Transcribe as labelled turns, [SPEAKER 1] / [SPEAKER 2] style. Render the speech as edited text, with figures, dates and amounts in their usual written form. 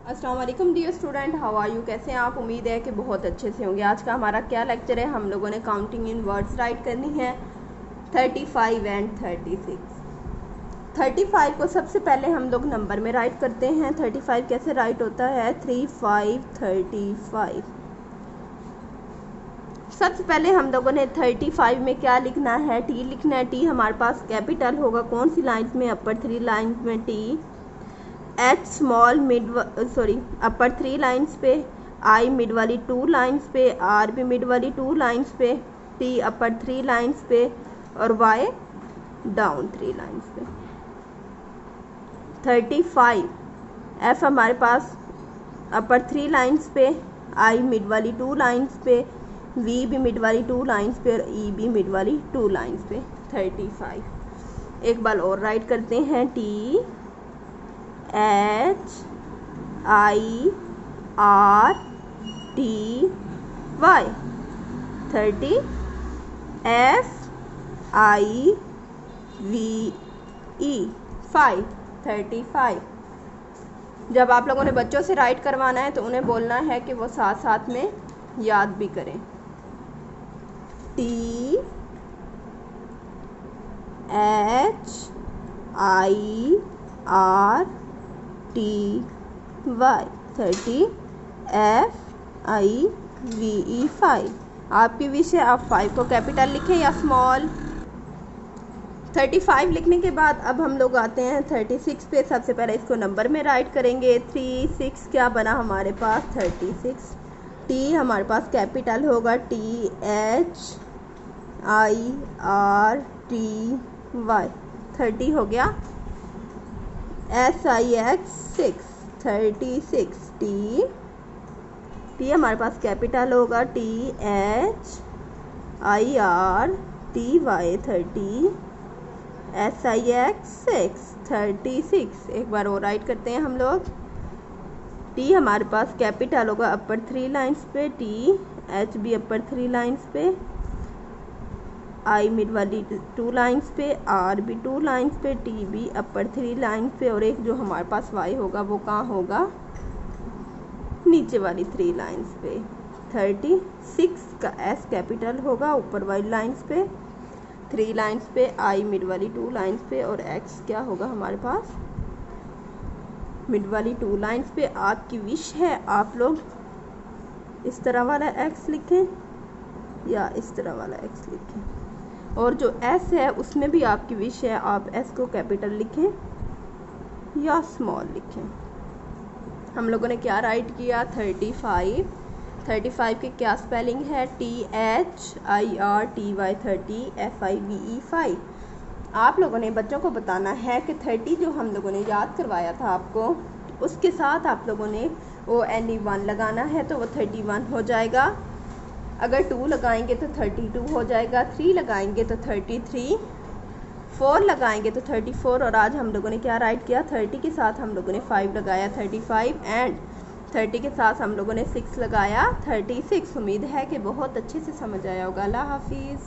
[SPEAKER 1] अस्सलाम वालेकुम dear student, how are you. कैसे हैं आप? उम्मीद है कि बहुत अच्छे से होंगे। आज का हमारा क्या लेक्चर है? हम लोगों ने काउंटिंग इन वर्ड्स राइट करनी है 35 एंड 36। 35 को सबसे पहले हम लोग नंबर में राइट करते हैं। 35 कैसे राइट होता है? 3 5 35। सबसे पहले हम लोगों ने 35 में क्या लिखना है? टी लिखना है। टी हमारे पास कैपिटल होगा कौन सी लाइन्स में? अपर 3 लाइन्स में T. H small mid upper 3 lines पे, आई मिड वाली 2 लाइन्स पे, आर भी मिड वाली 2 लाइन्स पे, टी अपर 3 लाइन्स पे और वाई डाउन 3 लाइन्स पे। 35 एफ हमारे पास अपर 3 लाइन्स पे, आई मिड वाली 2 लाइन्स पे, वी भी मिड वाली 2 लाइन्स पे और ई भी मिड वाली 2 लाइन्स पे। 35 एक बार और राइट करते हैं। T H I R T Y. 30 F I V E 5। 35 जब आप लोगों ने बच्चों से राइट करवाना है तो उन्हें बोलना है कि वो साथ साथ में याद भी करें। T H I R T Y. 30 F I V E 5। आपकी विश है आप 5 को कैपिटल लिखें या स्मॉल। 35 लिखने के बाद अब हम लोग आते हैं 36 पे। सबसे पहले इसको नंबर में राइट करेंगे। 3 6 क्या बना हमारे पास? 36। टी हमारे पास कैपिटल होगा T H I R T Y. 30 हो गया। S I X 6। 36 टी हमारे पास कैपिटल होगा T H I R T Y. 30 S I X 6। 36 एक बार और राइट करते हैं हम लोग। टी हमारे पास कैपिटल होगा अपर 3 लाइन्स पे, टी एच भी अपर 3 लाइन्स पे, आई मिड वाली 2 लाइन्स पे, आर भी 2 लाइन्स पे, टी भी अपर 3 लाइन्स पे और एक जो हमारे पास वाई होगा वो कहाँ होगा? नीचे वाली 3 लाइन्स पे। 36 का एस कैपिटल होगा ऊपर वाली लाइन्स पे, 3 लाइन्स पे, आई मिड वाली 2 लाइन्स पे और एक्स क्या होगा हमारे पास? मिड वाली 2 लाइन्स पे। आपकी विश है आप लोग इस तरह वाला एक्स लिखें या इस तरह वाला एक्स लिखें, और जो एस है उसमें भी आपकी विश है आप एस को कैपिटल लिखें या स्मॉल लिखें। हम लोगों ने क्या राइट किया? 35 के क्या स्पेलिंग है? T H I R T Y 30 F I V E 5। आप लोगों ने बच्चों को बताना है कि 30 जो हम लोगों ने याद करवाया था आपको उसके साथ आप लोगों ने वो एनी 1 लगाना है तो वो 31 हो जाएगा। अगर 2 लगाएंगे तो 32 हो जाएगा, 3 लगाएंगे तो 33, 4 लगाएंगे तो 34 और आज हम लोगों ने क्या राइट किया? 30 के साथ हम लोगों ने 5 लगाया 35 एंड 30 के साथ हम लोगों ने 6 लगाया 36। उम्मीद है कि बहुत अच्छे से समझ आया होगा। अल्लाह हाफिज़।